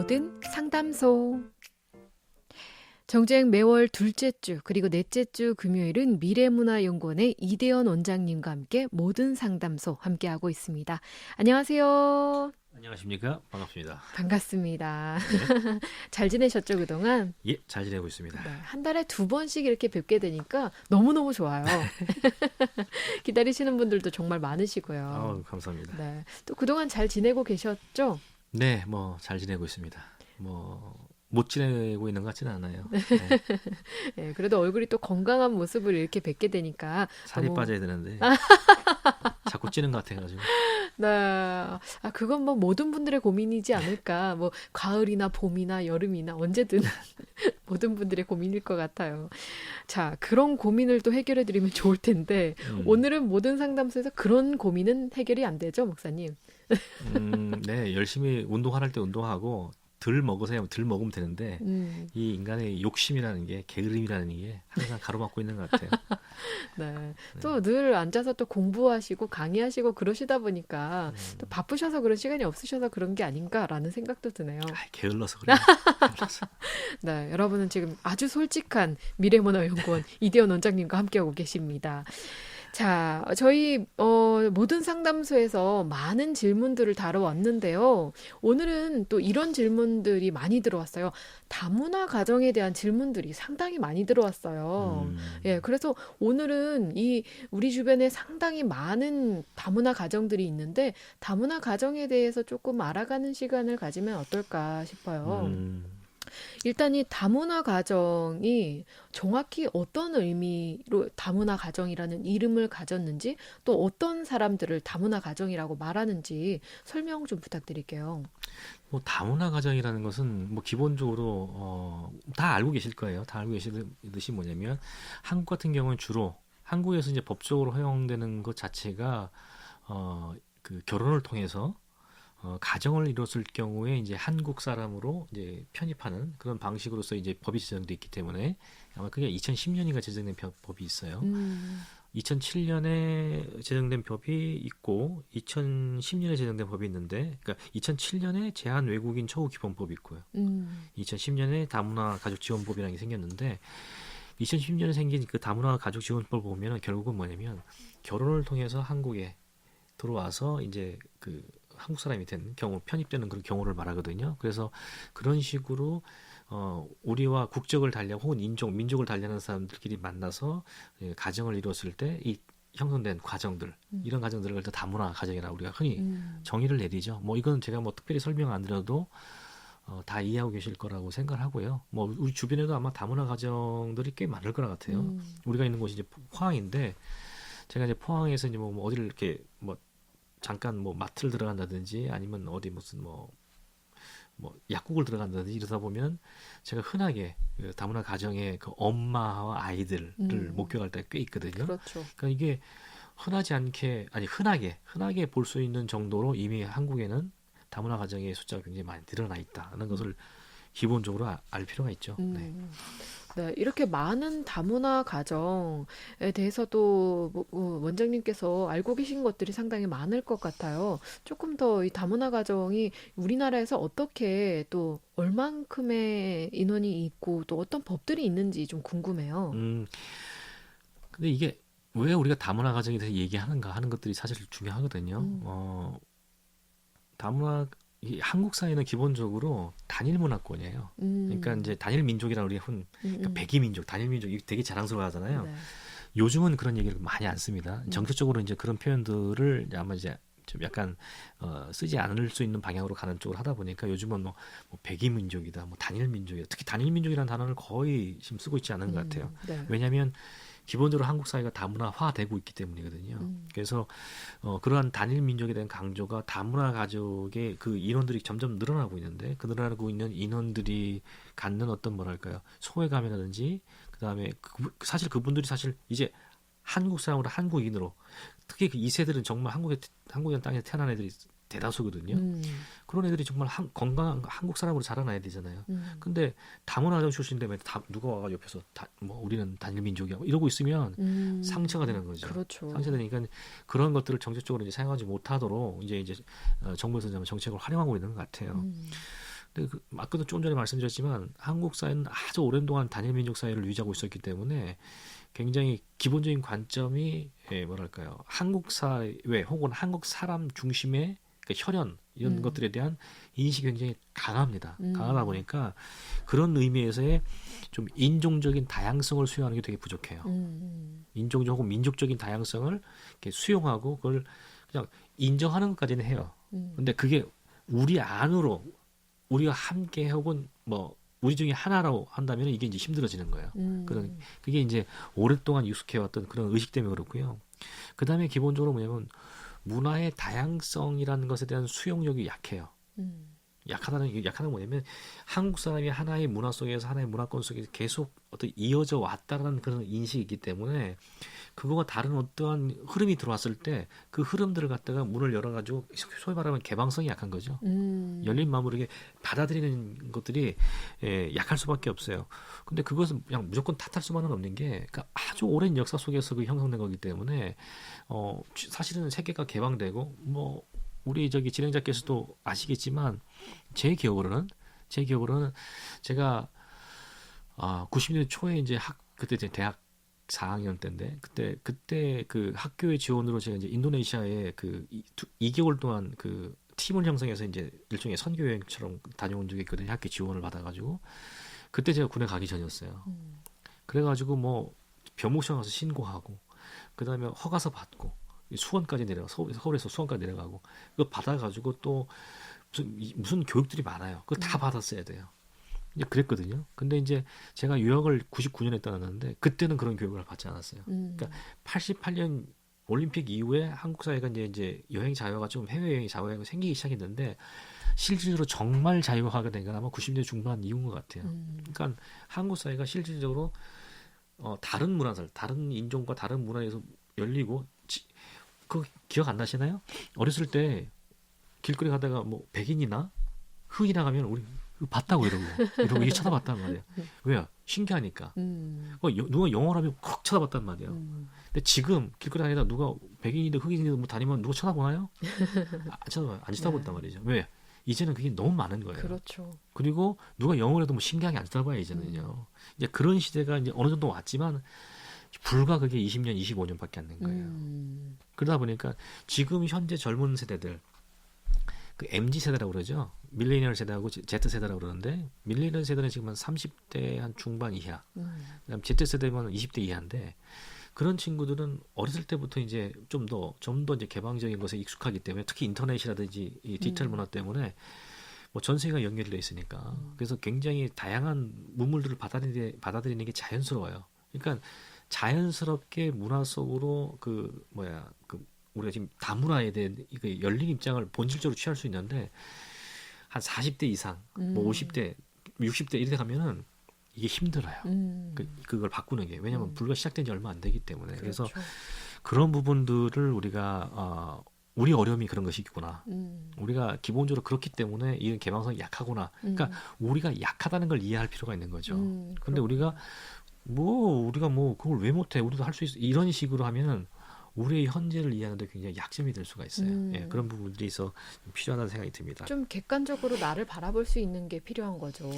모든 상담소. 정주행 매월 둘째 주 그리고 넷째 주 금요일은 미래문화연구원의 이대현 원장님과 함께 모든 상담소 함께하고 있습니다. 안녕하세요. 안녕하십니까? 반갑습니다. 반갑습니다. 네. 잘 지내셨죠, 그동안? 예, 잘 지내고 있습니다. 네, 한 달에 2번씩 이렇게 뵙게 되니까 너무너무 좋아요. 기다리시는 분들도 정말 많으시고요. 감사합니다. 네, 또 그동안 잘 지내고 계셨죠? 네, 뭐 잘 지내고 있습니다. 뭐 못 지내고 있는 것 같지는 않아요. 네. 네, 그래도 얼굴이 또 건강한 모습을 이렇게 뵙게 되니까 살이 너무... 빠져야 되는데 자꾸 찌는 것 같아가지고. 네, 그건 뭐 모든 분들의 고민이지 않을까. 뭐 가을이나 봄이나 여름이나 언제든 모든 분들의 고민일 것 같아요. 자, 그런 고민을 또 해결해 드리면 좋을 텐데 오늘은 모든 상담소에서 그런 고민은 해결이 안 되죠, 목사님? 네, 열심히 운동할 때 운동하고 덜 먹으세요. 덜 먹으면 되는데 이 인간의 욕심이라는 게, 게으름이라는 게 항상 가로막고 있는 것 같아요. 네. 또 늘 앉아서 또 공부하시고 강의하시고 그러시다 보니까 또 바쁘셔서 그런 시간이 없으셔서 그런 게 아닌가라는 생각도 드네요. 게을러서 그래요. 게을러서. 네, 여러분은 지금 아주 솔직한 미래문화연구원 이대현 원장님과 함께하고 계십니다. 자, 저희 모든 상담소에서 많은 질문들을 다뤄왔는데요. 오늘은 또 이런 질문들이 많이 들어왔어요. 다문화 가정에 대한 질문들이 상당히 많이 들어왔어요. 예, 그래서 오늘은 우리 주변에 상당히 많은 다문화 가정들이 있는데 다문화 가정에 대해서 조금 알아가는 시간을 가지면 어떨까 싶어요. 일단 이 다문화 가정이 정확히 어떤 의미로 다문화 가정이라는 이름을 가졌는지, 또 어떤 사람들을 다문화 가정이라고 말하는지 설명 좀 부탁드릴게요. 뭐 다문화 가정이라는 것은 뭐 기본적으로 다 알고 계실 거예요. 다 알고 계시듯이 뭐냐면 한국 같은 경우는 주로 한국에서 이제 법적으로 허용되는 것 자체가 그 결혼을 통해서 가정을 이뤘을 경우에 이제 한국 사람으로 이제 편입하는 그런 방식으로서 이제 법이 제정돼 있기 때문에 아마 그게 2010년인가 제정된 법이 있어요. 2007년에 제정된 법이 있고 2010년에 제정된 법이 있는데, 그러니까 2007년에 제한 외국인 처우 기본법이 있고요. 2010년에 다문화 가족 지원법이라는 게 생겼는데 2010년에 생긴 그 다문화 가족 지원법을 보면은 결국은 뭐냐면 결혼을 통해서 한국에 들어와서 이제 그 한국 사람이 된 경우, 편입되는 그런 경우를 말하거든요. 그래서 그런 식으로 우리와 국적을 달리하고 혹은 민족을 달리하는 사람들끼리 만나서 가정을 이뤘을 때 이 형성된 과정들, 이런 가정들을 다문화 가정이라고 우리가 흔히 정의를 내리죠. 뭐 이건 제가 뭐 특별히 설명 안 드려도 다 이해하고 계실 거라고 생각하고요. 뭐 우리 주변에도 아마 다문화 가정들이 꽤 많을 거라 같아요. 우리가 있는 곳이 이제 포항인데, 제가 이제 포항에서 이제 뭐 어디를 이렇게 뭐 잠깐 뭐 마트를 들어간다든지 아니면 어디 무슨 뭐 약국을 들어간다든지 이러다 보면 제가 흔하게 그 다문화 가정의 그 엄마와 아이들을 목격할 때가 꽤 있거든요. 그렇죠. 그러니까 이게 흔하게 볼 수 있는 정도로 이미 한국에는 다문화 가정의 숫자가 굉장히 많이 늘어나 있다는 것을 기본적으로 알 필요가 있죠. 네. 네, 이렇게 많은 다문화 가정에 대해서도 원장님께서 알고 계신 것들이 상당히 많을 것 같아요. 조금 더 이 다문화 가정이 우리나라에서 어떻게 또 얼만큼의 인원이 있고 또 어떤 법들이 있는지 좀 궁금해요. 근데 이게 왜 우리가 다문화 가정에 대해서 얘기하는가 하는 것들이 사실 중요하거든요. 한국 사회는 기본적으로 단일 문화권이에요. 그러니까 이제 단일 민족이라는 우리 그러니까 백이 민족, 단일 민족 이게 되게 자랑스러워하잖아요. 네. 요즘은 그런 얘기를 많이 안 씁니다. 정책적으로 이제 그런 표현들을 아마 이제 좀 약간 쓰지 않을 수 있는 방향으로 가는 쪽으로 하다 보니까 요즘은 뭐 백이 민족이다, 뭐 단일 민족이다. 특히 단일 민족이라는 단어를 거의 지금 쓰고 있지 않은 것 같아요. 네. 왜냐하면 기본적으로 한국 사회가 다문화화되고 있기 때문이거든요. 그래서 그러한 단일 민족에 대한 강조가 다문화 가족의 그 인원들이 점점 늘어나고 있는데, 그 늘어나고 있는 인원들이 갖는 어떤 뭐랄까요, 소외감이라든지, 그다음에 사실 그분들이 사실 이제 한국 사람으로 한국인으로, 특히 그 2세들은 정말 한국의 땅에 태어난 애들이 대다수거든요. 그런 애들이 정말 건강한 한국 사람으로 자라나야 되잖아요. 근데 다문화적 출신인데 왜 누가 와가 옆에서 뭐 우리는 단일 민족이야 이러고 있으면 상처가 되는 거죠. 그렇죠. 상처되니까 그런 것들을 정책적으로 이제 사용하지 못하도록 이제 정부에서 정책을 활용하고 있는 것 같아요. 근데 아까도 조금 전에 말씀드렸지만 한국 사회는 아주 오랜 동안 단일 민족 사회를 유지하고 있었기 때문에 굉장히 기본적인 관점이 뭐랄까요, 한국 사회 혹은 한국 사람 중심의 그 혈연 이런 것들에 대한 인식이 굉장히 강합니다. 강하다 보니까 그런 의미에서의 좀 인종적인 다양성을 수용하는 게 되게 부족해요. 인종적 혹은 민족적인 다양성을 이렇게 수용하고 그걸 그냥 인정하는 것까지는 해요. 근데 그게 우리 안으로 우리가 함께 혹은 뭐 우리 중에 하나라고 한다면 이게 이제 힘들어지는 거예요. 그게 이제 오랫동안 익숙해왔던 그런 의식 때문에 그렇고요. 그 다음에 기본적으로 뭐냐면 문화의 다양성이라는 것에 대한 수용력이 약해요. 약하다는 건 뭐냐면 한국 사람이 하나의 문화 속에서 하나의 문화권 속에서 계속 어떤 이어져 왔다라는 그런 인식이 있기 때문에 그거가 다른 어떠한 흐름이 들어왔을 때 그 흐름들을 갖다가 문을 열어가지고 소위 말하면 개방성이 약한 거죠. 열린 마음으로 이게 받아들이는 것들이 약할 수밖에 없어요. 근데 그것은 그냥 무조건 탓할 수만은 없는 게 그러니까 아주 오랜 역사 속에서 그 형성된 거기 때문에 사실은 세계가 개방되고 뭐 우리 저기 진행자께서도 아시겠지만 제 기억으로는 제가 90년대 초에 이제 그때 제 대학 4학년 때인데 그때 그 학교의 지원으로 제가 이제 인도네시아에 그 2개월 동안 그 팀을 형성해서 이제 일종의 선교 여행처럼 다녀온 적이 있거든요. 학교 지원을 받아가지고 그때 제가 군에 가기 전이었어요. 그래가지고 뭐 병무청 가서 신고하고 그 다음에 허가서 받고 수원까지 내려가 서울에서 수원까지 내려가고 그거 받아가지고 또 무슨 교육들이 많아요. 그거 다 받았어야 돼요. 이제 그랬거든요. 근데 이제 제가 유학을 99년에 떠났는데 그때는 그런 교육을 받지 않았어요. 그러니까 88년 올림픽 이후에 한국 사회가 이제 여행 자유화가 좀 해외 여행 자유화가 생기기 시작했는데 실질적으로 정말 자유화가 된 건 아마 90년대 중반 이후인 것 같아요. 그러니까 한국 사회가 실질적으로 다른 문화들, 다른 인종과 다른 문화에서 열리고 그거 기억 안 나시나요? 어렸을 때 길거리 가다가 뭐 백인이나 흑인이나 가면 우리 봤다고 이러고 이게 쳐다봤단 말이에요. 왜요? 신기하니까. 누가 영어를 하면 콕 쳐다봤단 말이에요. 근데 지금 길거리 다니다 누가 백인이든 흑인이든 뭐 다니면 누가 쳐다보나요? 안 쳐다본단 말이죠. 왜? 이제는 그게 너무 많은 거예요. 그렇죠. 그리고 누가 영어를 해도 뭐 신기하게 안 쳐다봐요 이제는요. 이제 그런 시대가 이제 어느 정도 왔지만 불과 그게 20년, 25년밖에 안 된 거예요. 그러다 보니까 지금 현재 젊은 세대들 그 MZ 세대라고 그러죠. 밀레니얼 세대하고 Z 세대라고 그러는데 밀레니얼 세대는 지금 한 30대 한 중반 이하, 그다음 Z 세대면 20대 이하인데 그런 친구들은 어렸을 때부터 이제 좀 더 이제 개방적인 것에 익숙하기 때문에 특히 인터넷이라든지 이 디지털 문화 때문에 뭐 전 세계가 연결이 돼 있으니까 그래서 굉장히 다양한 문물들을 받아들이는 게 자연스러워요. 그러니까 자연스럽게 문화 속으로 우리가 지금 다문화에 대한 그 열린 입장을 본질적으로 취할 수 있는데 한 40대 이상, 뭐 50대, 60대 이렇게 가면은 이게 힘들어요. 그걸 바꾸는 게 왜냐하면 불과 시작된 지 얼마 안 되기 때문에 그렇죠. 그래서 그런 부분들을 우리가 우리 어려움이 그런 것이구나. 우리가 기본적으로 그렇기 때문에 이런 개방성이 약하구나. 그러니까 우리가 약하다는 걸 이해할 필요가 있는 거죠. 근데 우리가 그걸 왜 못해? 우리도 할 수 있어. 이런 식으로 하면은 우리의 현재를 이해하는데 굉장히 약점이 될 수가 있어요. 예, 그런 부분들이 있어 필요하다는 생각이 듭니다. 좀 객관적으로 나를 바라볼 수 있는 게 필요한 거죠.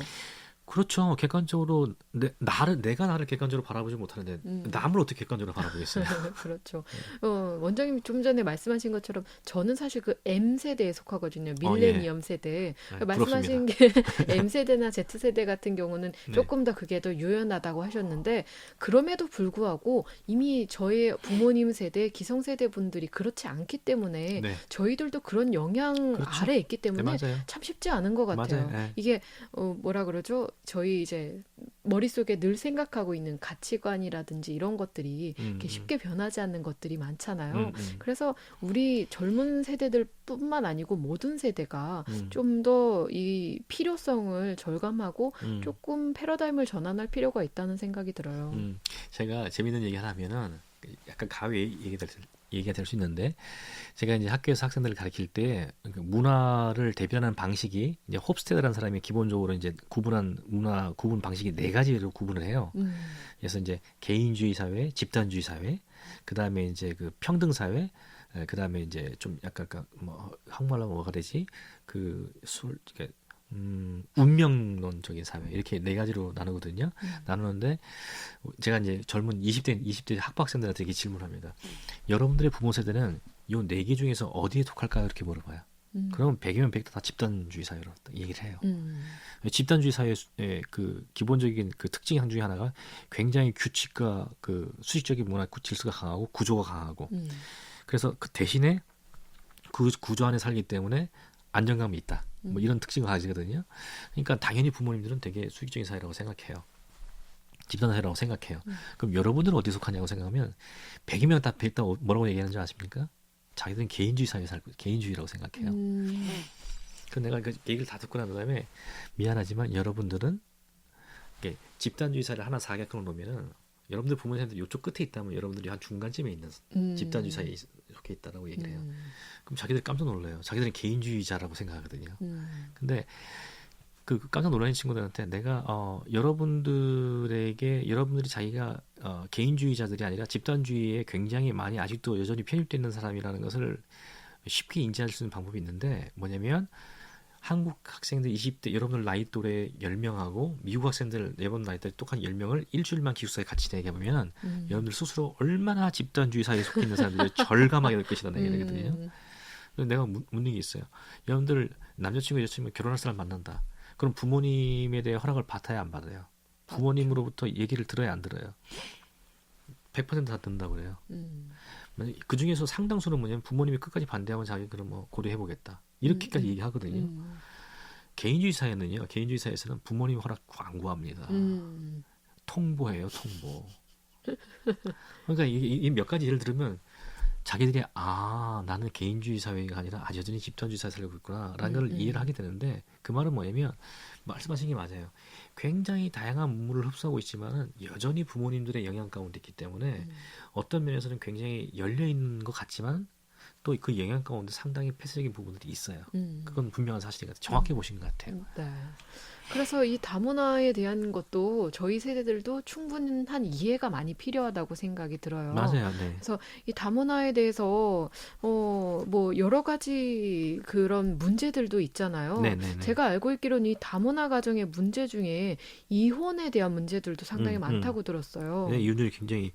그렇죠. 객관적으로 내가 나를 객관적으로 바라보지 못하는데 남을 어떻게 객관적으로 바라보겠어요? 그렇죠. 원장님이 좀 전에 말씀하신 것처럼 저는 사실 그 M세대에 속하거든요. 밀레니엄 세대. 말씀하신 게 M세대나 Z세대 같은 경우는 조금 더 그게 더 유연하다고 하셨는데 그럼에도 불구하고 이미 저의 부모님 세대, 기성세대 분들이 그렇지 않기 때문에 저희들도 그런 영향 아래에 있기 때문에 참 쉽지 않은 것 같아요. 이게 뭐라 그러죠? 저희 이제 머릿속에 늘 생각하고 있는 가치관이라든지 이런 것들이 이렇게 쉽게 변하지 않는 것들이 많잖아요. 그래서 우리 젊은 세대들뿐만 아니고 모든 세대가 좀 더 이 필요성을 절감하고 조금 패러다임을 전환할 필요가 있다는 생각이 들어요. 제가 재밌는 얘기 하나 하면은 약간 가위 얘기가 될 수 있는데 제가 이제 학교에서 학생들을 가르칠 때 문화를 대변하는 방식이 이제 홉스테드라는 사람이 기본적으로 이제 문화 구분 방식이 4가지로 구분을 해요. 그래서 이제 개인주의 사회, 집단주의 사회, 그 다음에 이제 그 평등 사회, 그 다음에 이제 좀 약간 뭐 한국말로 뭐가 되지? 운명론적인 사회 이렇게 네 가지로 나누거든요. 나누는데 제가 이제 젊은 20대 학부학생들한테 이렇게 질문합니다. 여러분들의 부모 세대는 요 네 개 중에서 어디에 속할까요? 이렇게 물어봐요. 그러면 100이면 100 다 집단주의 사회로 얘기를 해요. 집단주의 사회의 그 기본적인 그 특징 중에 하나가 굉장히 규칙과 그 수직적인 문화 질서가 강하고 구조가 강하고 그래서 그 대신에 그 구조 안에 살기 때문에 안정감이 있다. 뭐 이런 특징을 가지거든요. 그러니까 당연히 부모님들은 되게 수직적인 사회라고 생각해요. 집단 사회라고 생각해요. 그럼 여러분들은 어디에 속하냐고 생각하면 100이면 다 100 다 뭐라고 얘기하는지 아십니까? 자기들은 개인주의 사회에 살고 개인주의라고 생각해요. 그 내가 그 얘기를 다 듣고 난 다음에 미안하지만 여러분들은 이게 집단주의 사회를 하나 사각형으로 놓으면은 여러분들 부모님한테 이쪽 끝에 있다면 여러분들이 한 중간쯤에 있는 집단주의 사회에 속해 있다라고 얘기를 해요. 그럼 자기들 깜짝 놀라요. 자기들은 개인주의자라고 생각하거든요. 근데 그 깜짝 놀라는 친구들한테 내가 여러분들이 자기가 개인주의자들이 아니라 집단주의에 굉장히 많이 아직도 여전히 편입되어 있는 사람이라는 것을 쉽게 인지할 수 있는 방법이 있는데 뭐냐면 한국 학생들 20대 여러분들 나이 또래 10명하고 미국 학생들 여러분 나이 또래 똑같은 10명을 일주일만 기숙사에 같이 지내게 보면 여러분들 스스로 얼마나 집단주의 사회에 속해 있는 사람들이 절감하게 될 것이라는 얘기거든요. 그래서 내가 묻는 게 있어요. 여러분들 남자친구 여자친구 결혼할 사람 만난다. 그럼 부모님에 대해 허락을 받아야 안 받아요? 부모님으로부터 얘기를 들어야 안 들어요? 100%다 듣는다고 그래요. 그 중에서 상당수는 뭐냐면 부모님이 끝까지 반대하면 자기 그럼 뭐 고려해보겠다. 이렇게까지 얘기하거든요. 개인주의 사회는요. 개인주의 사회에서는 부모님 허락 안 구합니다. 통보해요. 통보. 그러니까 이 몇 가지 예를 들으면 자기들이 나는 개인주의 사회가 아니라 여전히 집단주의 사회에 살고 있구나 라는 걸 이해를 하게 되는데 그 말은 뭐냐면 말씀하신 게 맞아요. 굉장히 다양한 문물을 흡수하고 있지만은 여전히 부모님들의 영향 가운데 있기 때문에 어떤 면에서는 굉장히 열려있는 것 같지만 또 그 영향 가운데 상당히 폐쇄적인 부분들이 있어요. 그건 분명한 사실인 것 같아요. 정확히 보신 것 같아요. 네. 그래서 이 다문화에 대한 것도 저희 세대들도 충분한 이해가 많이 필요하다고 생각이 들어요. 맞아요. 네. 그래서 이 다문화에 대해서 뭐 여러 가지 그런 문제들도 있잖아요. 네네네. 제가 알고 있기로는 이 다문화 가정의 문제 중에 이혼에 대한 문제들도 상당히 많다고 들었어요. 네, 이혼율이 굉장히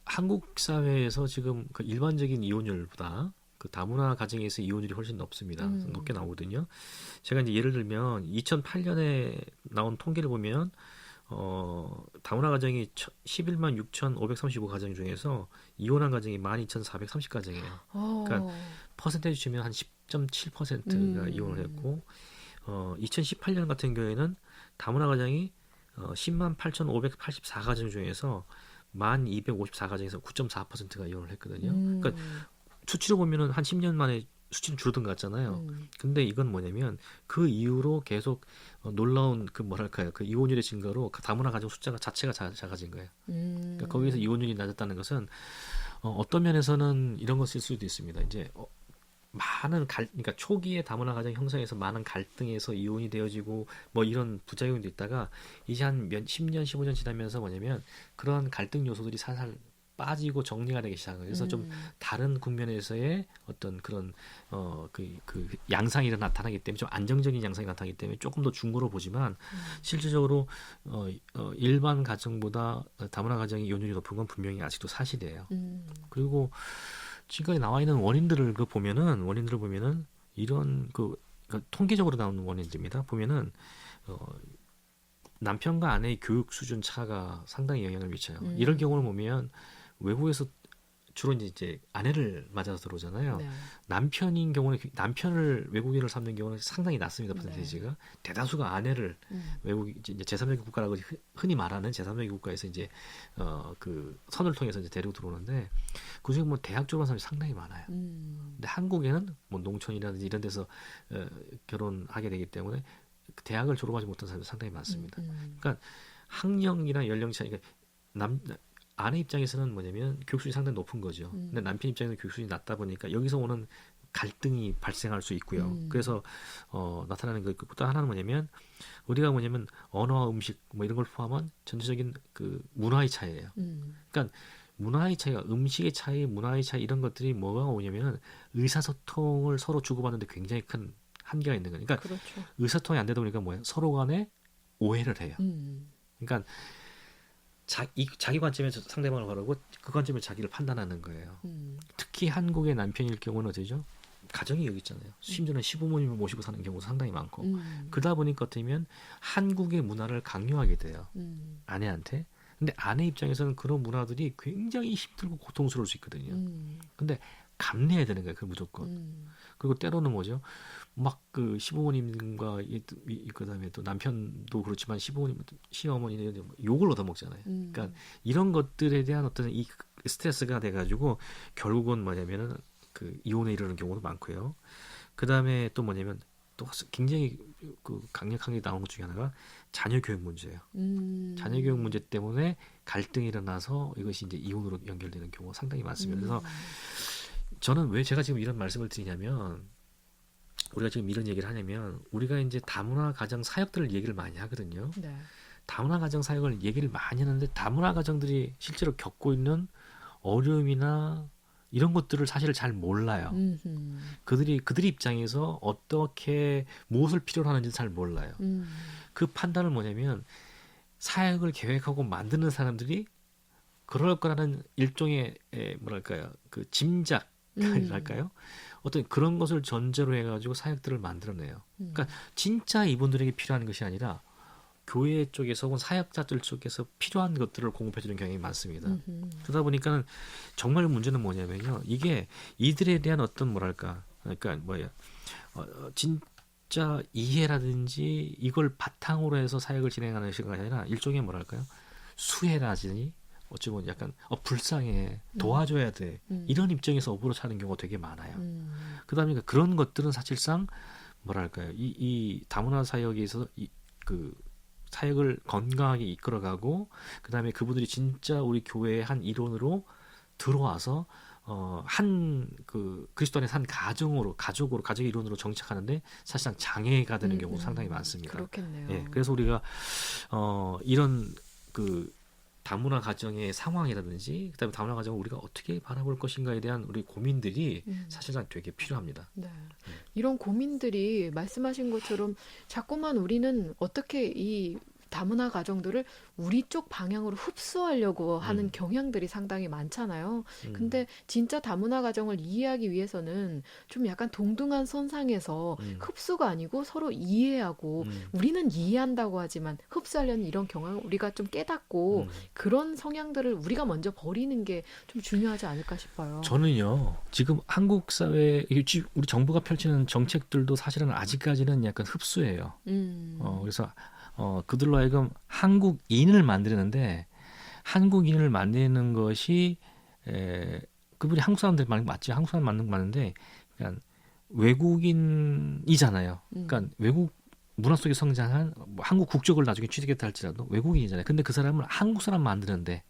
한국 사회에서 지금 그 일반적인 이혼율보다 그 다문화 가정에서 이혼율이 훨씬 높습니다. 높게 나오거든요. 제가 이제 예를 들면 2008년에 나온 통계를 보면 다문화 가정이 11만 6,535 가정 중에서 이혼한 가정이 12,430가정이에요. 그러니까 퍼센테이지 치면 한 10.7%가 이혼을 했고 2018년 같은 경우에는 다문화 가정이 10만 8,584가정 중에서 1,254가정에서 9.4%가 이혼을 했거든요. 그러니까 수치로 보면은 한 10년 만에 수치는 줄어든 것 같잖아요. 근데 이건 뭐냐면 그 이후로 계속 놀라운 그 이혼율의 증가로 그 다문화 가정 숫자가 자체가 작아진 거예요. 그러니까 거기서 이혼율이 낮았다는 것은 어떤 면에서는 이런 것일 수도 있습니다. 이제 그러니까 초기에 다문화 가정 형성에서 많은 갈등에서 이혼이 되어지고 뭐 이런 부작용도 있다가 이제 한 10년, 15년 지나면서 뭐냐면 그런 갈등 요소들이 살살 빠지고 정리가 되기 시작해요. 그래서 좀 다른 국면에서의 어떤 그런 그 양상이 나타나기 때문에 좀 안정적인 양상이 나타나기 때문에 조금 더 중고로 보지만 실질적으로 일반 가정보다 다문화 가정의 이혼율이 높은 건 분명히 아직도 사실이에요. 그리고 지금까지 나와 있는 원인들을 보면은 이런 통계적으로 나오는 원인들입니다. 보면은 남편과 아내의 교육 수준 차가 상당히 영향을 미쳐요. 이럴 경우를 보면 외국에서 주로 이제 아내를 맞아서 들어오잖아요. 네. 남편인 경우는 남편을 외국인을 삼는 경우는 상당히 낮습니다. 퍼센테이지가. 네. 대다수가 아내를 외국 이제 제3의 국가라고 흔히 말하는 제3의 국가에서 이제 그 선을 통해서 이제 데리고 들어오는데 그중에 뭐 대학 졸업한 사람이 상당히 많아요. 근데 한국에는 뭐 농촌이라든지 이런 데서 결혼하게 되기 때문에 대학을 졸업하지 못한 사람이 상당히 많습니다. 그러니까 학령이나 연령 차이, 그러니까 아내 입장에서는 뭐냐면 교육 수준이 상당히 높은 거죠. 근데 남편 입장에서는 교육 수준이 낮다 보니까 여기서 오는 갈등이 발생할 수 있고요. 그래서 나타나는 또 하나는 뭐냐면 우리가 언어와 음식 뭐 이런 걸 포함한 전체적인 그 문화의 차이예요. 그러니까 문화의 차이가 음식의 차이, 문화의 차이 이런 것들이 뭐가 오냐면 의사소통을 서로 주고받는데 굉장히 큰 한계가 있는 거니까. 그러니까 그렇죠. 의사소통이 안 되다 보니까 뭐예요? 서로 간에 오해를 해요. 그러니까 자기 관점에서 상대방을 바라고 그 관점에서 자기를 판단하는 거예요. 특히 한국의 남편일 경우는 어쩌죠? 가정이 여기 있잖아요. 심지어는 시부모님을 모시고 사는 경우도 상당히 많고 그러다 보니까 어쩌면 한국의 문화를 강요하게 돼요. 아내한테. 근데 아내 입장에서는 그런 문화들이 굉장히 힘들고 고통스러울 수 있거든요. 근데 감내해야 되는 거예요. 그 무조건. 그리고 때로는 뭐죠? 막 그 시부모님과 그다음에 또 남편도 그렇지만 시어머니는 욕을 얻어먹잖아요. 그러니까 이런 것들에 대한 어떤 이 스트레스가 돼가지고 결국은 뭐냐면은 그 이혼에 이르는 경우도 많고요. 그다음에 또 뭐냐면 또 굉장히 그 강력하게 나오는 것 중에 하나가 자녀 교육 문제예요. 자녀 교육 문제 때문에 갈등이 일어나서 이것이 이제 이혼으로 연결되는 경우가 상당히 많습니다. 그래서 저는 왜 제가 지금 이런 말씀을 드리냐면 우리가 지금 이런 얘기를 하냐면 우리가 이제 다문화 가정 사역들을 얘기를 많이 하거든요. 네. 다문화 가정 사역을 얘기를 많이 하는데 다문화 가정들이 실제로 겪고 있는 어려움이나 이런 것들을 사실 잘 몰라요. 그들이 입장에서 어떻게 무엇을 필요로 하는지 잘 몰라요. 그 판단은 뭐냐면 사역을 계획하고 만드는 사람들이 그럴 거라는 일종의 뭐랄까요, 그 짐작이랄까요, 어떤 그런 것을 전제로 해가지고 사역들을 만들어내요. 그러니까 진짜 이분들에게 필요한 것이 아니라 교회 쪽에서 혹은 사역자들 쪽에서 필요한 것들을 공급해주는 경향이 많습니다. 그러다 보니까 정말 문제는 뭐냐면요, 이게 이들에 대한 어떤 뭐랄까, 그러니까 뭐야, 진짜 이해라든지 이걸 바탕으로 해서 사역을 진행하는 시간이 아니라 일종의 뭐랄까요, 수혜라든지 어찌보면 약간 불쌍해, 도와줘야 돼, 이런 입장에서 어부로 차는 경우가 되게 많아요. 그러다 보니까 그런 것들은 사실상 뭐랄까요, 이 다문화 사역에서 그 사역을 건강하게 이끌어가고 그다음에 그분들이 진짜 우리 교회의 한 일원으로 들어와서 한 그 그리스도 안에서 한 가족의 일원으로 정착하는데 사실상 장애가 되는 경우가 상당히 많습니다. 그렇겠네요. 예, 그래서 우리가 이런 그 다문화 가정의 상황이라든지 그다음에 다문화 가정을 우리가 어떻게 바라볼 것인가에 대한 우리 고민들이 사실상 되게 필요합니다. 네. 이런 고민들이 말씀하신 것처럼 자꾸만 우리는 어떻게 이 다문화 가정들을 우리 쪽 방향으로 흡수하려고 하는 경향들이 상당히 많잖아요. 근데 진짜 다문화 가정을 이해하기 위해서는 좀 약간 동등한 선상에서 흡수가 아니고 서로 이해하고 우리는 이해한다고 하지만 흡수하려는 이런 경향을 우리가 좀 깨닫고 그런 성향들을 우리가 먼저 버리는 게 좀 중요하지 않을까 싶어요. 저는요, 지금 한국 사회 우리 정부가 펼치는 정책들도 사실은 아직까지는 약간 흡수예요. 그래서 그들로 하여금 한국인을 만드는데 한국인을 만드는 것이 그분이 한국 사람들 맞지? 한국 사람 맞는데 그러니까 외국인이잖아요. 그러니까 외국 문화 속에 성장한 한국 국적을 나중에 취득했다 할지라도 외국인이잖아요. 근데 그 사람을 한국 사람 만드는데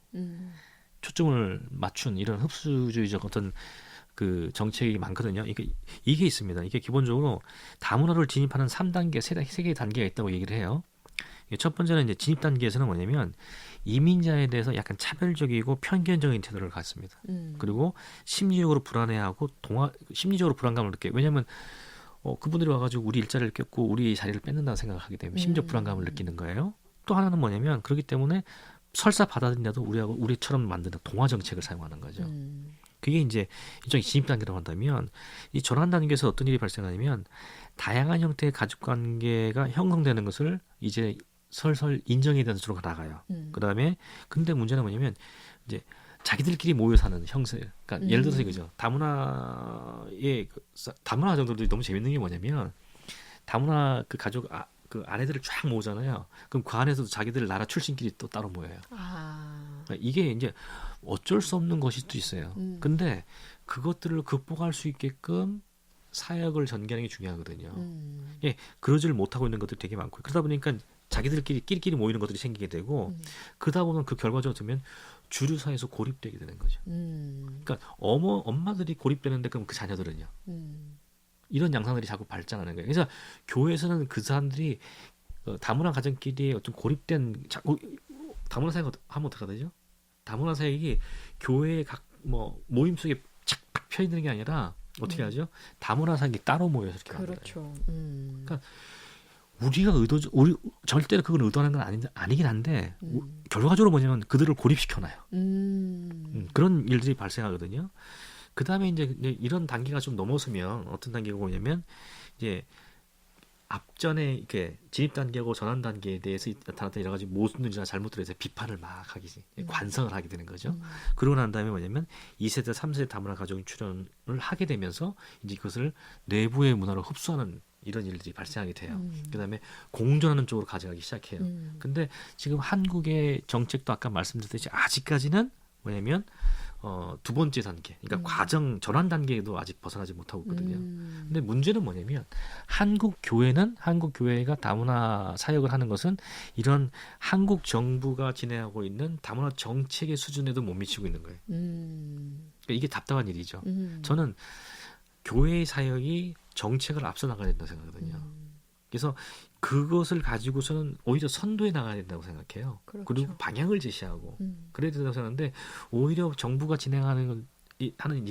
초점을 맞춘 이런 흡수주의적 어떤 그 정책이 많거든요. 이게 있습니다. 이게 기본적으로 다문화를 진입하는 3단계, 3개의 단계가 있다고 얘기를 해요. 첫 번째는 이제 진입 단계에서는 뭐냐면 이민자에 대해서 약간 차별적이고 편견적인 태도를 갖습니다. 그리고 심리적으로 불안해하고 심리적으로 불안감을 느껴요. 왜냐하면 그분들이 와가지고 우리 일자리를 뺏고 우리 자리를 뺏는다는 생각을 하게 되면 심리적 불안감을 느끼는 거예요. 또 하나는 뭐냐면 그렇기 때문에 설사 받아들인다도 우리처럼 만드는 동화 정책을 사용하는 거죠. 그게 이제 일종의 진입 단계라고 한다면 이 전환 단계에서 어떤 일이 발생하냐면 다양한 형태의 가족 관계가 형성되는 것을 이제 설설 인정에 대한 쪽으로 나가요. 그다음에 근데 문제는 뭐냐면 이제 자기들끼리 모여 사는 형세. 그러니까 예를 들어서 이거죠. 다문화 가정들도 너무 재밌는 게 뭐냐면 다문화 그 가족 그 아내들을 쫙 모으잖아요. 그럼 그 안에서도 자기들 나라 출신끼리 또 따로 모여요. 그러니까 이게 이제 어쩔 수 없는 것일 수도 있어요. 근데 그것들을 극복할 수 있게끔 사역을 전개하는 게 중요하거든요. 예, 그러지를 못하고 있는 것들이 되게 많고 그러다 보니까 자기들끼리 모이는 것들이 생기게 되고 그러다 보면 그 결과적으로 되면 주류 사회에서 고립되게 되는 거죠. 그러니까 엄마들이 고립되는데 그럼 그 자녀들은요. 이런 양상들이 자꾸 발전하는 거예요. 그래서 교회에서는 그 사람들이 다문화 가정끼리 어떤 고립된 다문화 사역 하면 어떻게 되죠? 다문화 사역이 교회의 각 모임 속에 착 펴 있는 게 아니라 어떻게 하죠? 다문화 사역이 따로 모여서 이렇게 만들어요. 그렇죠. 그러니까 우리 절대로 그걸 의도하는 건 아니긴 한데 결과적으로 뭐냐면 그들을 고립시켜놔요. 그런 일들이 발생하거든요. 그 다음에 이제 이런 단계가 좀 넘어서면 어떤 단계가 오냐면 이제 앞전에 이렇게 진입 단계하고 전환 단계에 대해서 나타났던 여러 가지 모순들이나 잘못들에 대해서 비판을 막 관성을 하게 되는 거죠. 그러고 난 다음에 뭐냐면 2세대, 3세대 다문화 가정 출연을 하게 되면서 이제 그것을 내부의 문화로 흡수하는 이런 일들이 발생하게 돼요. 그다음에 공존하는 쪽으로 가져가기 시작해요. 근데 지금 한국의 정책도 아까 말씀드렸듯이 아직까지는 뭐냐면 두 번째 단계, 그러니까 과정 전환 단계에도 아직 벗어나지 못하고 있거든요. 근데 문제는 뭐냐면 한국 교회가 다문화 사역을 하는 것은 이런 한국 정부가 진행하고 있는 다문화 정책의 수준에도 못 미치고 있는 거예요. 그러니까 이게 답답한 일이죠. 저는 교회의 사역이 정책을 앞서 나가야 된다고 생각하거든요. 그래서 그것을 가지고서는 오히려 선도해 나가야 된다고 생각해요. 그렇죠. 그리고 방향을 제시하고 그래야 된다고 생각하는데 오히려 정부가 진행하는 하는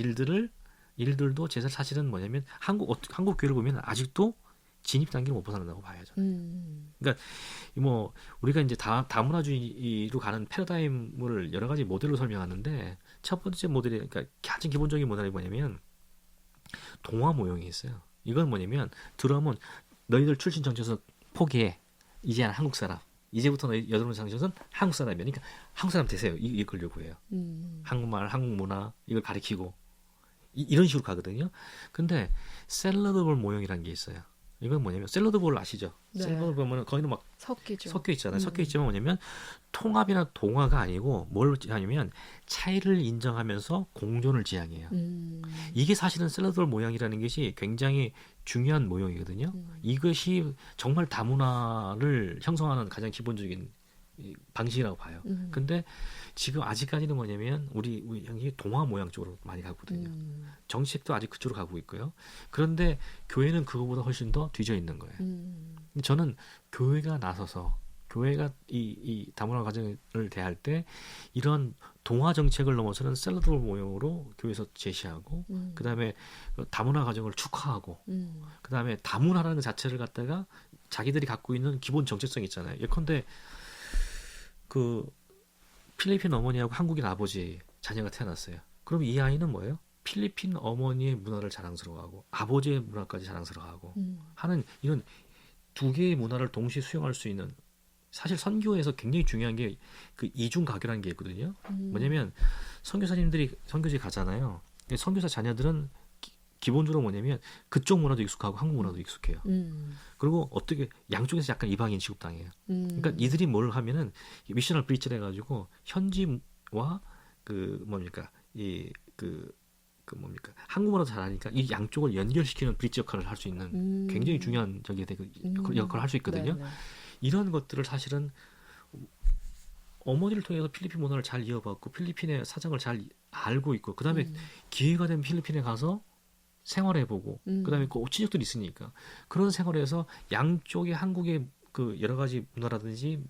일들도 제 사실은 뭐냐면 한국 교회를 보면 아직도 진입 단계를 못 벗어난다고 봐야죠. 그러니까 뭐 우리가 이제 다문화주의로 가는 패러다임을 여러 가지 모델로 설명하는데 첫 번째 모델이 그러니까 가장 기본적인 모델이 뭐냐면 동화 모형이 있어요. 이건 뭐냐면 들어오면 너희들 출신 정체성 포기해. 이제는 한국 사람. 이제부터 너희 여러분 정체성은 한국 사람이야. 그러니까 한국 사람 되세요. 이걸려고 해요. 한국말, 한국 문화 이걸 가리키고 이런 식으로 가거든요. 근데 샐러드볼 모형이라는 게 있어요. 이건 뭐냐면 샐러드볼 아시죠? 네. 샐러드 보면 거기는 막 섞여 있잖아요. 섞여 있지만 뭐냐면 통합이나 동화가 아니고 뭘 하냐면 차이를 인정하면서 공존을 지향해요. 이게 사실은 샐러드볼 모양이라는 것이 굉장히 중요한 모형이거든요. 이것이 정말 다문화를 형성하는 가장 기본적인 방식이라고 봐요. 근데 지금 아직까지는 뭐냐면 우리 형이 동화 모양 쪽으로 많이 가거든요. 정책도 아직 그쪽으로 가고 있고요. 그런데 교회는 그거보다 훨씬 더 뒤져 있는 거예요. 근데 저는 교회가 나서서 교회가 이 다문화 가정을 대할 때 이런 동화 정책을 넘어서는 샐러드 모형으로 교회에서 제시하고 그다음에 다문화 가정을 축하하고 그다음에 다문화라는 자체를 갖다가 자기들이 갖고 있는 기본 정체성이 있잖아요. 예컨대 그 필리핀 어머니하고 한국인 아버지 자녀가 태어났어요. 그럼 이 아이는 뭐예요? 필리핀 어머니의 문화를 자랑스러워하고 아버지의 문화까지 자랑스러워하고 하는 이런 두 개의 문화를 동시에 수용할 수 있는 사실 선교에서 굉장히 중요한 게 그 이중가교라는 게 있거든요. 뭐냐면 선교사님들이 선교지 가잖아요. 선교사 자녀들은 기본적으로 뭐냐면 그쪽 문화도 익숙하고 한국 문화도 익숙해요. 그리고 어떻게 양쪽에서 약간 이방인 취급당해요. 그러니까 이들이 뭘 하면은 미셔널 브리치를 해가지고 현지와 그 뭡니까 한국어도 잘하니까 이 양쪽을 연결시키는 브릿지 역할을 할 수 있는 굉장히 중요한 역할을 할 수 있거든요. 네네. 이런 것들을 사실은 어머니를 통해서 필리핀 문화를 잘 이어받고 필리핀의 사정을 잘 알고 있고 그 다음에 기회가 되면 필리핀에 가서 생활해보고 그 다음에 그 친척들이 있으니까 그런 생활에서 양쪽의 한국의 그 여러 가지 문화라든지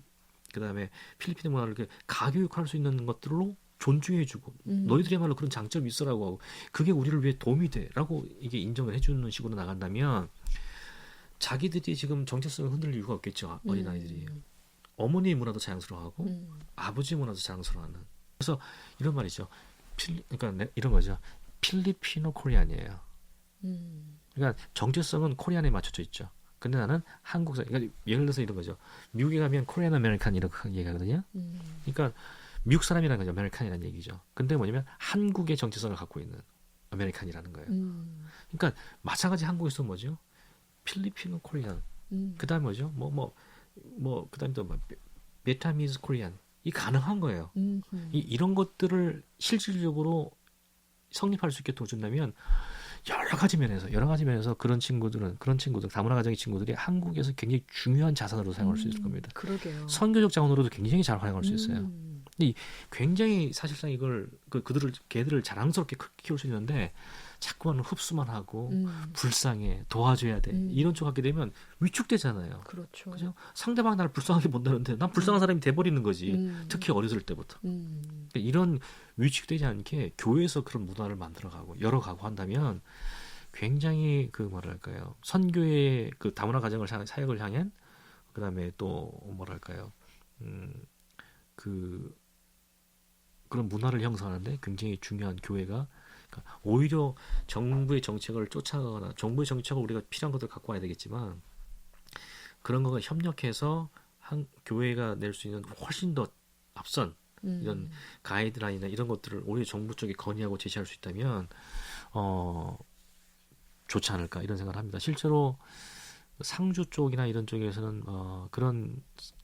그 다음에 필리핀의 문화를 이렇게 가교육할 수 있는 것들로 존중해주고 너희들이야말로 그런 장점이 있어라고 하고 그게 우리를 위해 도움이 돼라고 이게 인정을 해주는 식으로 나간다면 자기들이 지금 정체성을 흔들릴 이유가 없겠죠. 어린아이들이 어머니의 문화도 자랑스러워하고 아버지 문화도 자랑스러워하는 그래서 이런 말이죠. 그러니까 이런 거죠. 필리피노 코리안이에요. 그러니까 정체성은 코리안에 맞춰져 있죠. 근데 나는 한국 사람 그러니까 예를 들어서 이런 거죠. 미국에 가면 코리안 아메리칸 이렇게 얘기하거든요. 그러니까 미국 사람이라는 거죠. 아메리칸이라는 얘기죠. 근데 뭐냐면 한국의 정체성을 갖고 있는 아메리칸이라는 거예요. 그러니까 마찬가지 한국에서 뭐죠? 필리핀 코리안. 그다음 뭐죠? 그다음에 또 베트남이즈 코리안. 이 가능한 거예요. 이런 것들을 실질적으로 성립할 수 있게 도와준다면 여러 가지 면에서 그런 친구들 다문화 가정의 친구들이 한국에서 굉장히 중요한 자산으로 사용할 수 있을 겁니다. 그러게요. 선교적 자원으로도 굉장히 잘 활용할 수 있어요. 근데 굉장히 사실상 이걸 걔들을 자랑스럽게 키울 수 있는데 자꾸만 흡수만 하고 불쌍해 도와줘야 돼 이런 쪽 하게 되면 위축되잖아요. 그렇죠. 그죠? 상대방 나를 불쌍하게 본다는데 난 불쌍한 사람이 돼버리는 거지. 특히 어렸을 때부터. 그러니까 이런 위축되지 않게 교회에서 그런 문화를 만들어가고 열어가고 한다면 굉장히 그 뭐랄까요 선교의 그 다문화 가정을 사역을 향한 그다음에 또 뭐랄까요 그 그런 문화를 형성하는데 굉장히 중요한 교회가 그러니까 오히려 정부의 정책을 쫓아가거나 정부의 정책을 우리가 필요한 것들 갖고 와야 되겠지만 그런 거가 협력해서 한 교회가 낼 수 있는 훨씬 더 앞선 이런 가이드라인이나 이런 것들을 오히려 정부 쪽에 건의하고 제시할 수 있다면 좋지 않을까 이런 생각을 합니다. 실제로 상주 쪽이나 이런 쪽에서는 그런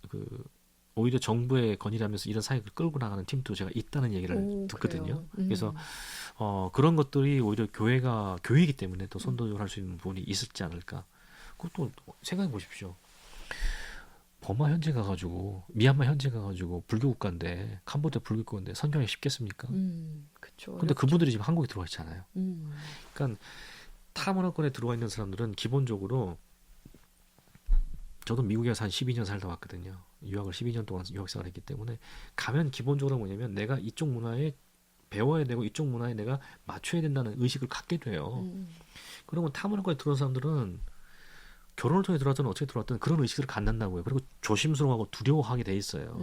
그 오히려 정부의 건의라면서 이런 사역을 끌고 나가는 팀도 제가 있다는 얘기를 듣거든요. 그래서 그런 것들이 오히려 교회가 교회이기 때문에 또 선도적으로 할 수 있는 부분이 있었지 않을까. 그것도 생각해 보십시오. 버마 현지 가가지고 미얀마 현지 가가지고 불교 국가인데 캄보디아 불교 국가인데 선교하기 쉽겠습니까? 그렇죠. 근데 그분들이 지금 한국에 들어와 있잖아요. 그러니까 타문화권에 들어와 있는 사람들은 기본적으로 저도 미국에 한 12년 살다 왔거든요. 유학을 12년 동안 유학생활을 했기 때문에 가면 기본적으로 뭐냐면 내가 이쪽 문화에 배워야 되고 이쪽 문화에 내가 맞춰야 된다는 의식을 갖게 돼요. 그러면 타문화권에 들어온 사람들은 결혼을 통해 들어왔든 어떻게 들어왔든 그런 의식을 갖는다고요. 그리고 조심스러워하고 두려워하게 돼 있어요.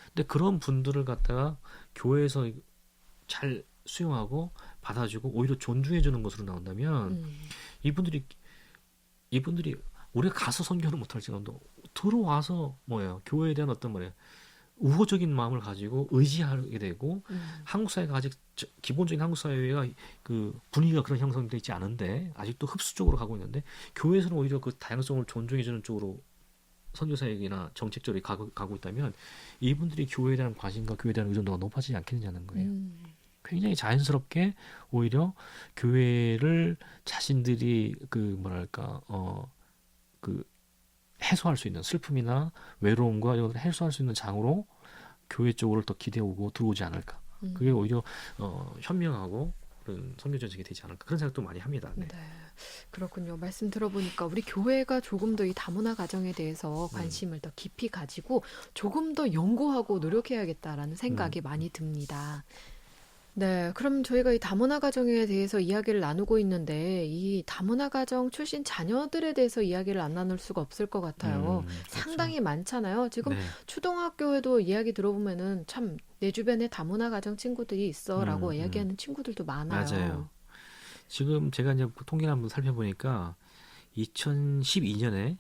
근데 그런 분들을 갖다가 교회에서 잘 수용하고 받아주고 오히려 존중해주는 것으로 나온다면 이분들이 우리가 가서 선교는 못할지라도 들어와서 뭐예요 교회에 대한 어떤 뭐예요 우호적인 마음을 가지고 의지하게 되고 한국 사회가 아직 기본적인 한국 사회가 그 분위기가 그런 형성되어 있지 않은데 아직도 흡수 쪽으로 가고 있는데 교회에서는 오히려 그 다양성을 존중해주는 쪽으로 선교 사역이나 정책적으로 가고 있다면 이분들이 교회에 대한 관심과 교회에 대한 의존도가 높아지지 않겠느냐는 거예요. 굉장히 자연스럽게 오히려 교회를 자신들이 그 뭐랄까 그 해소할 수 있는 슬픔이나 외로움과 이런 것을 해소할 수 있는 장으로 교회 쪽으로 더 기대오고 들어오지 않을까. 그게 오히려 현명하고 그런 선교 정책이 되지 않을까 그런 생각도 많이 합니다. 네. 네, 그렇군요. 말씀 들어보니까 우리 교회가 조금 더 이 다문화 가정에 대해서 관심을 더 깊이 가지고 조금 더 연구하고 노력해야겠다라는 생각이 많이 듭니다. 네, 그럼 저희가 이 다문화 가정에 대해서 이야기를 나누고 있는데 이 다문화 가정 출신 자녀들에 대해서 이야기를 안 나눌 수가 없을 것 같아요. 그렇죠. 상당히 많잖아요. 지금 네. 초등학교에도 이야기 들어보면은 참 내 주변에 다문화 가정 친구들이 있어라고 이야기하는 친구들도 많아요. 맞아요. 지금 제가 이제 통계를 한번 살펴보니까 2012년에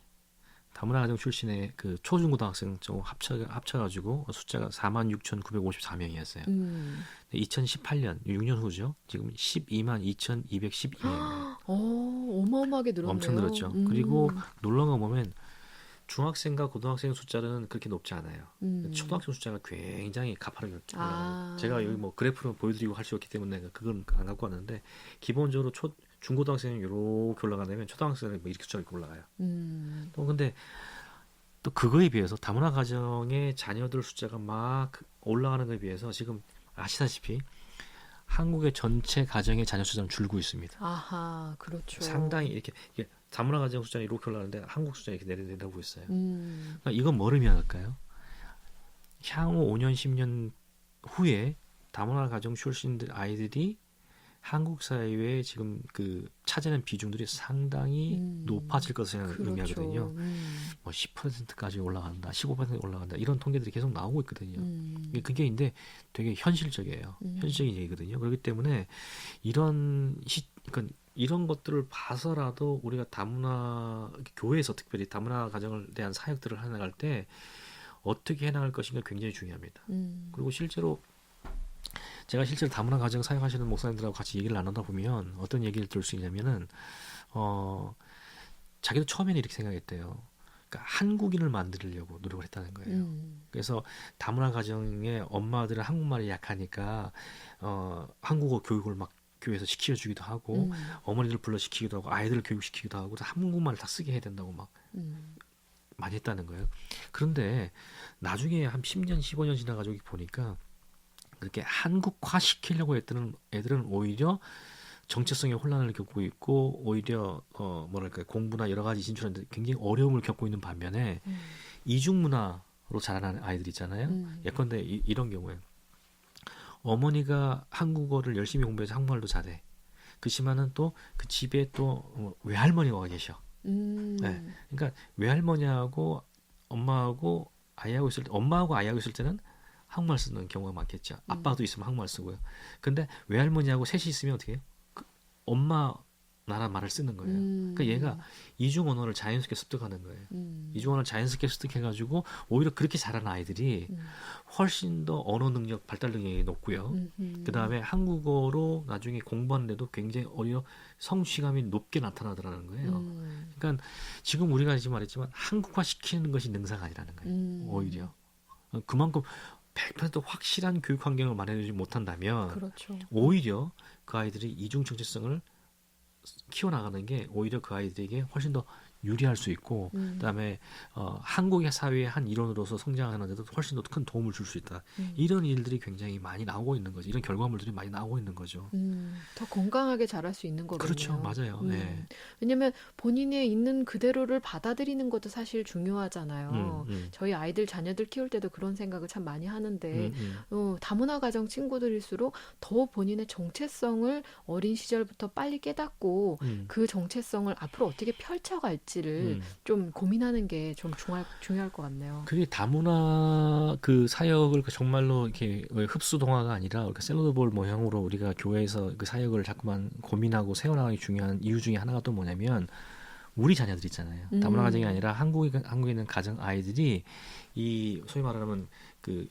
다문화 가정 출신의 그 초중고등학생 쪽 합쳐가지고 숫자가 46,954명이었어요. 2018년 6년 후죠. 지금 122,212명이에요. 어마어마하게 늘었네요. 엄청 늘었죠. 그리고 놀라운 거 보면 중학생과 고등학생 숫자는 그렇게 높지 않아요. 초등학생 숫자가 굉장히 가파르게 올라가요. 제가 여기 뭐 그래프로 보여드리고 할 수 없기 때문에 그건 안 갖고 왔는데 기본적으로 중고등학생은 이렇게 올라가면 초등학생은 뭐 이렇게 숫자가 이렇게 올라가요. 또 근데 또 그거에 비해서 다문화 가정의 자녀들 숫자가 막 올라가는 것에 비해서 지금 아시다시피 한국의 전체 가정의 자녀 숫자는 줄고 있습니다. 아하, 그렇죠. 상당히 이게 다문화 가정 숫자는 이렇게 올라가는데 한국 숫자 이렇게 내려오고 있어요. 그러니까 이건 뭐를 의미할까요? 향후 5년, 10년 후에 다문화 가정 출신들 아이들이 한국 사회에 지금 그 차지하는 비중들이 상당히 높아질 것을 그렇죠. 의미하거든요. 뭐 10%까지 올라간다, 15% 올라간다 이런 통계들이 계속 나오고 있거든요. 그게 근데 되게 현실적이에요. 현실적인 얘기거든요. 그렇기 때문에 그러니까 이런 것들을 봐서라도 우리가 다문화 교회에서 특별히 다문화 가정을 대한 사역들을 해나갈 때 어떻게 해나갈 것인가 굉장히 중요합니다. 그리고 실제로 다문화 가정 사역하시는 목사님들하고 같이 얘기를 나누다 보면 어떤 얘기를 들을 수 있냐면은 자기도 처음에는 이렇게 생각했대요. 그러니까 한국인을 만들려고 노력을 했다는 거예요. 그래서 다문화 가정의 엄마들은 한국말이 약하니까 한국어 교육을 막 교회에서 시켜주기도 하고 어머니들 불러 시키기도 하고 아이들을 교육시키기도 하고 한국말을 다 쓰게 해야 된다고 막 많이 했다는 거예요. 그런데 나중에 한 10년, 15년 지나가지고 보니까 그렇게 한국화 시키려고 했던 애들은 오히려 정체성의 혼란을 겪고 있고 오히려 뭐랄까 공부나 여러 가지 진출하는데 굉장히 어려움을 겪고 있는 반면에 이중 문화로 자라는 아이들 있잖아요. 예컨대 이런 경우에 어머니가 한국어를 열심히 공부해서 한국말도 잘해. 그렇지만은 또 그 집에 또 외할머니가 계셔. 네. 그러니까 외할머니하고 엄마하고 아이하고 있을 때, 엄마하고 아이하고 있을 때는 한국말 쓰는 경우가 많겠죠. 아빠도 있으면 한국말 쓰고요. 근데 외할머니하고 셋이 있으면 어떻게 해요? 엄마 나라 말을 쓰는 거예요. 그러니까 얘가 이중 언어를 자연스럽게 습득하는 거예요. 이중 언어를 자연스럽게 습득해가지고 오히려 그렇게 자란 아이들이 훨씬 더 언어 능력, 발달 능력이 높고요. 그 다음에 한국어로 나중에 공부하는데도 굉장히 오히려 성취감이 높게 나타나더라는 거예요. 그러니까 지금 우리가 지금 말했지만 한국화 시키는 것이 능사가 아니라는 거예요. 오히려. 그만큼 100% 확실한 교육 환경을 마련해주지 못한다면 그렇죠. 오히려 그 아이들이 이중 정체성을 키워나가는 게 오히려 그 아이들에게 훨씬 더 유리할 수 있고 그다음에 한국의 사회의 한 일원으로서 성장하는 데도 훨씬 더 큰 도움을 줄 수 있다. 이런 일들이 굉장히 많이 나오고 있는 거죠. 이런 결과물들이 많이 나오고 있는 거죠. 더 건강하게 자랄 수 있는 거군요. 그렇죠. 맞아요. 네. 왜냐하면 본인이 있는 그대로를 받아들이는 것도 사실 중요하잖아요. 저희 아이들 자녀들 키울 때도 그런 생각을 참 많이 하는데 다문화 가정 친구들일수록 더 본인의 정체성을 어린 시절부터 빨리 깨닫고 그 정체성을 앞으로 어떻게 펼쳐갈지를 좀 고민하는 게 좀 중요할 것 같네요. 그게 다문화 그 사역을 정말로 이렇게 흡수 동화가 아니라 샐러드 볼 모형으로 우리가 교회에서 그 사역을 자꾸만 고민하고 세워나가기 중요한 이유 중에 하나가 또 뭐냐면 우리 자녀들 있잖아요. 다문화 가정이 아니라 한국에 있는 가정 아이들이 이 소위 말하면 그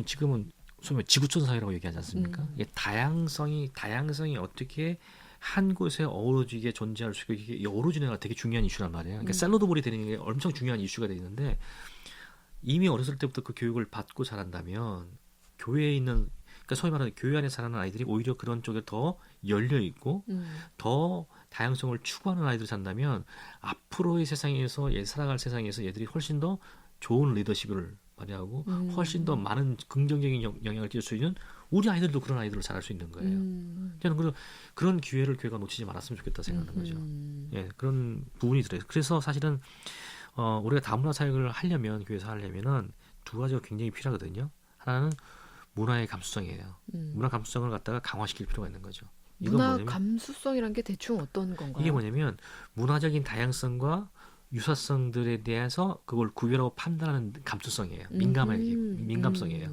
지금은 소위 말해 지구촌 사회라고 얘기하지 않습니까? 이게 다양성이 어떻게 한 곳에 어우러지게 존재할 수 있고 이게 어우러지는 게 되게 중요한 이슈란 말이에요. 그러니까 샐러드볼이 되는 게 엄청 중요한 이슈가 되는데 이미 어렸을 때부터 그 교육을 받고 자란다면 교회에 있는 그러니까 소위 말하는 교회 안에 자라는 아이들이 오히려 그런 쪽에 더 열려 있고 더 다양성을 추구하는 아이들이 산다면 앞으로의 세상에서 살아갈 세상에서 얘들이 훨씬 더 좋은 리더십을 발휘하고 훨씬 더 많은 긍정적인 영향을 끼칠 수 있는 우리 아이들도 그런 아이들로 자랄 수 있는 거예요. 저는 그런 기회를 교회가 놓치지 말았으면 좋겠다 생각하는 거죠. 예, 그런 부분이 들어요. 그래서 사실은 우리가 다문화 사역을 하려면 교회에서 하려면은 두 가지가 굉장히 필요하거든요. 하나는 문화의 감수성이에요. 문화 감수성을 갖다가 강화시킬 필요가 있는 거죠. 문화 감수성이란 게 대충 어떤 건가요? 이게 뭐냐면 문화적인 다양성과 유사성들에 대해서 그걸 구별하고 판단하는 감수성이에요. 민감성이에요.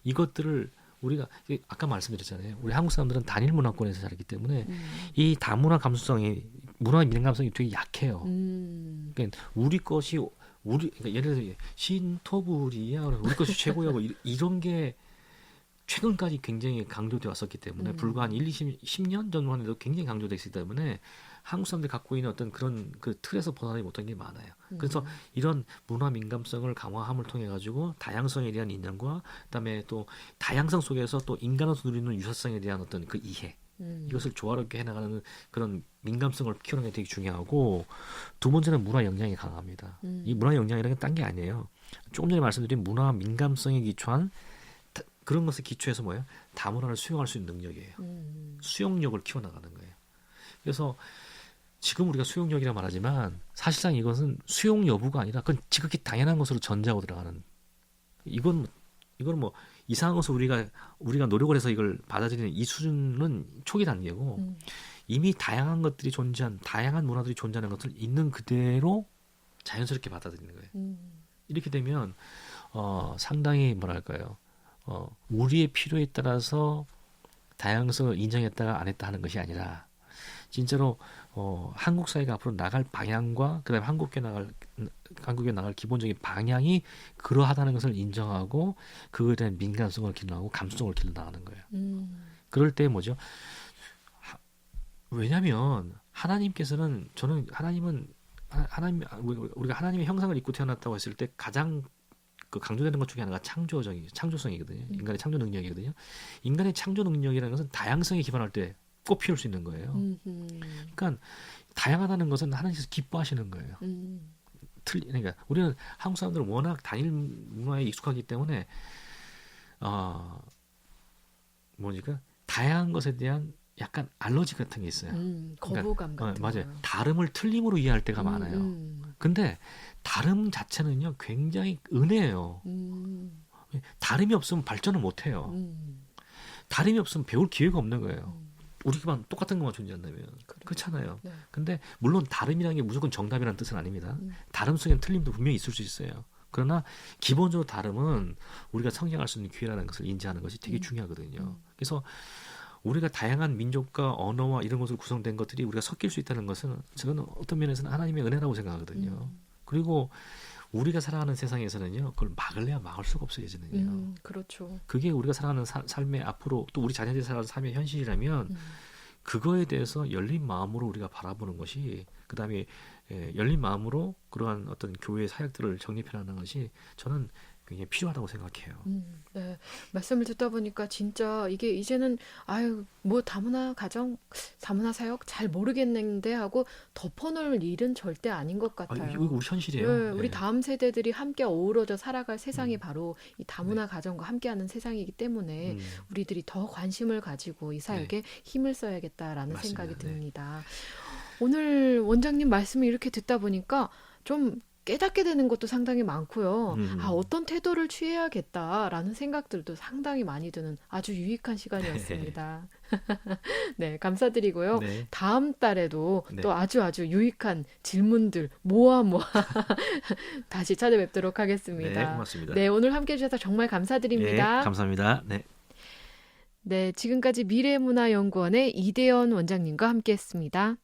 이것들을 우리가 아까 말씀드렸잖아요. 우리 한국 사람들은 단일 문화권에서 자라기 때문에 이 다문화 감수성이 문화 민감성이 되게 약해요. 그러니까 우리 것이 그러니까 예를 들어 신토부리야, 우리 것이 최고야, 뭐 이런 게 최근까지 굉장히 강조되어 왔었기 때문에 불과 한 10년 전만 해도 굉장히 강조되어 있기 때문에 한국 사람들이 갖고 있는 어떤 그런 그 틀에서 벗어나지 못한 게 많아요. 그래서 이런 문화 민감성을 강화함을 통해 가지고 다양성에 대한 인정과 그다음에 또 다양성 속에서 또 인간으로서 누리는 유사성에 대한 어떤 그 이해 이것을 조화롭게 해나가는 그런 민감성을 키우는 게 되게 중요하고 두 번째는 문화 역량이 강합니다. 이 문화 역량이라는 게 딴 게 아니에요. 조금 전에 말씀드린 문화 민감성에 기초한 그런 것을 기초해서 뭐예요? 다문화를 수용할 수 있는 능력이에요. 수용력을 키워나가는 거예요. 그래서 지금 우리가 수용력이라 말하지만 사실상 이것은 수용 여부가 아니라 그건 지극히 당연한 것으로 전제하고 들어가는 이건 뭐 이상한 것을 우리가 노력을 해서 이걸 받아들이는 이 수준은 초기 단계고 이미 다양한 것들이 다양한 문화들이 존재하는 것을 있는 그대로 자연스럽게 받아들이는 거예요. 이렇게 되면 상당히 뭐랄까요? 우리의 필요에 따라서 다양성을 인정했다가 안 했다 하는 것이 아니라 진짜로 한국 사회가 앞으로 나갈 방향과 그다음에 한국에 나갈 기본적인 방향이 그러하다는 것을 인정하고 그거에 대한 민감성을 길러나가고 감수성을 길러나가는 거예요. 그럴 때 뭐죠? 왜냐하면 하나님께서는 우리가 하나님의 형상을 입고 태어났다고 했을 때 가장 그 강조되는 것 중에 하나가 창조성이거든요. 인간의 창조 능력이거든요. 인간의 창조 능력이라는 것은 다양성에 기반할 때 꼭 피울 수 있는 거예요. 그러니까 다양하다는 것은 하나님께서 기뻐하시는 거예요. 그러니까 우리는 한국 사람들은 워낙 단일 문화에 익숙하기 때문에 뭐니까 다양한 것에 대한 약간 알러지 같은 게 있어요. 거부감 그러니까, 같은 맞아요. 거요. 다름을 틀림으로 이해할 때가 많아요. 근데 다름 자체는요 굉장히 은혜예요. 다름이 없으면 발전을 못 해요. 다름이 없으면 배울 기회가 없는 거예요. 우리만 똑같은 것만 존재한다면 그래. 그렇잖아요. 네. 근데 물론 다름이라는 게 무조건 정답이라는 뜻은 아닙니다. 다름 속엔 틀림도 분명히 있을 수 있어요. 그러나 기본적으로 다름은 우리가 성장할 수 있는 기회라는 것을 인지하는 것이 되게 중요하거든요. 그래서 우리가 다양한 민족과 언어와 이런 것으로 구성된 것들이 우리가 섞일 수 있다는 것은 저는 어떤 면에서는 하나님의 은혜라고 생각하거든요. 그리고 우리가 살아가는 세상에서는요, 그걸 막을래야 막을 수가 없어요, 이제는요. 그렇죠. 그게 우리가 살아가는 삶의 앞으로 또 우리 자녀들이 살아가는 삶의 현실이라면 그거에 대해서 열린 마음으로 우리가 바라보는 것이 그다음에 열린 마음으로 그러한 어떤 교회의 사역들을 정립해나가는 것이 저는 굉장히 필요하다고 생각해요. 네. 말씀을 듣다 보니까 진짜 이게 이제는 아유 뭐 다문화 가정, 다문화 사역 잘 모르겠는데 하고 덮어놓을 일은 절대 아닌 것 같아요. 이거 우리 현실이에요. 네, 우리 네. 다음 세대들이 함께 어우러져 살아갈 세상이 바로 이 다문화 가정과 함께하는 세상이기 때문에 우리들이 더 관심을 가지고 이 사역에 힘을 써야겠다라는 맞습니다. 생각이 듭니다. 오늘 원장님 말씀을 이렇게 듣다 보니까 좀 깨닫게 되는 것도 상당히 많고요. 어떤 태도를 취해야겠다라는 생각들도 상당히 많이 드는 아주 유익한 시간이었습니다. 네, 감사드리고요. 네. 다음 달에도 네. 또 아주 유익한 질문들 모아 다시 찾아뵙도록 하겠습니다. 네, 고맙습니다. 네, 오늘 함께 해주셔서 정말 감사드립니다. 네, 감사합니다. 네. 네, 지금까지 미래문화연구원의 이대현 원장님과 함께했습니다.